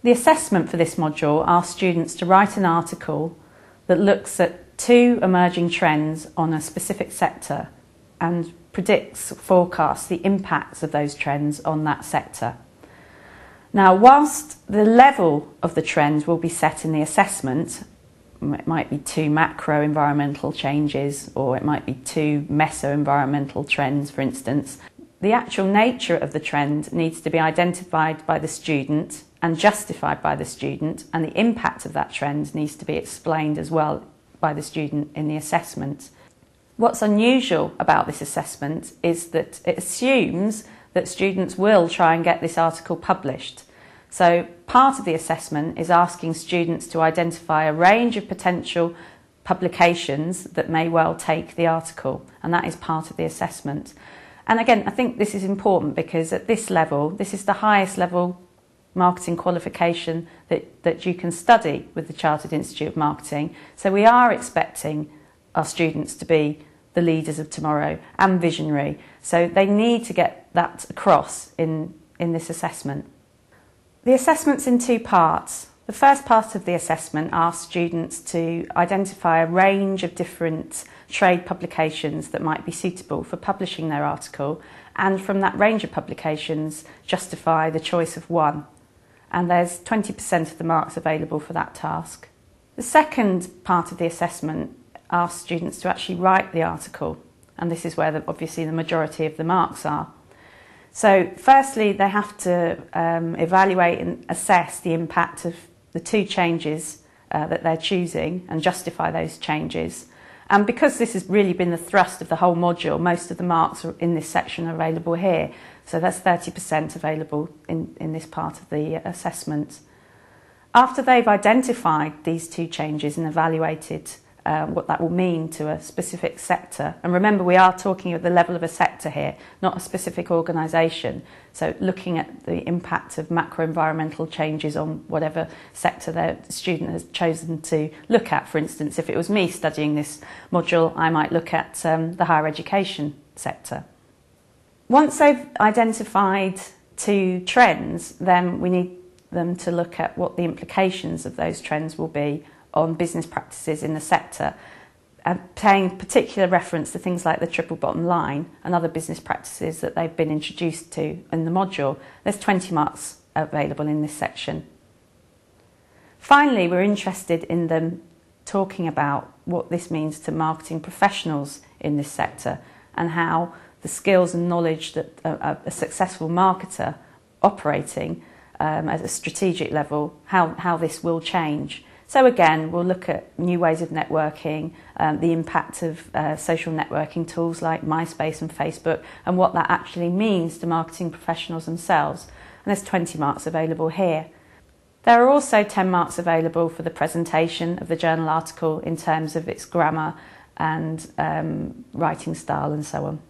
The assessment for this module asks students to write an article that looks at 2 emerging trends on a specific sector and predicts, forecasts the impacts of those trends on that sector. Now, whilst the level of the trends will be set in the assessment, it might be 2 macro environmental changes, or it might be 2 meso-environmental trends, for instance, the actual nature of the trend needs to be identified by the student and justified by the student, and the impact of that trend needs to be explained as well by the student in the assessment. What's unusual about this assessment is that it assumes that students will try and get this article published. So part of the assessment is asking students to identify a range of potential publications that may well take the article, and that is part of the assessment. And again, I think this is important because at this level, this is the highest level marketing qualification that you can study with the Chartered Institute of Marketing. So we are expecting our students to be the leaders of tomorrow and visionary. So they need to get that across in this assessment. The assessment's in 2 parts. The first part of the assessment asks students to identify a range of different trade publications that might be suitable for publishing their article, and from that range of publications justify the choice of one. And there's 20% of the marks available for that task. The second part of the assessment asks students to actually write the article, and this is where obviously the majority of the marks are. So firstly, they have to evaluate and assess the impact of the 2 changes that they're choosing and justify those changes. And because this has really been the thrust of the whole module, most of the marks in this section are available here. So that's 30% available in this part of the assessment. After they've identified these 2 changes and evaluated what that will mean to a specific sector, and remember we are talking at the level of a sector here, not a specific organisation, so looking at the impact of macro-environmental changes on whatever sector the student has chosen to look at. For instance, if it was me studying this module, I might look at the higher education sector. Once they've identified 2 trends, then we need them to look at what the implications of those trends will be on business practices in the sector, and paying particular reference to things like the triple bottom line and other business practices that they've been introduced to in the module. There's 20 marks available in this section. Finally, we're interested in them talking about what this means to marketing professionals in this sector, and how the skills and knowledge that a successful marketer operating at a strategic level, how this will change. So again, we'll look at new ways of networking, the impact of social networking tools like MySpace and Facebook, and what that actually means to marketing professionals themselves. And there's 20 marks available here. There are also 10 marks available for the presentation of the journal article in terms of its grammar and writing style and so on.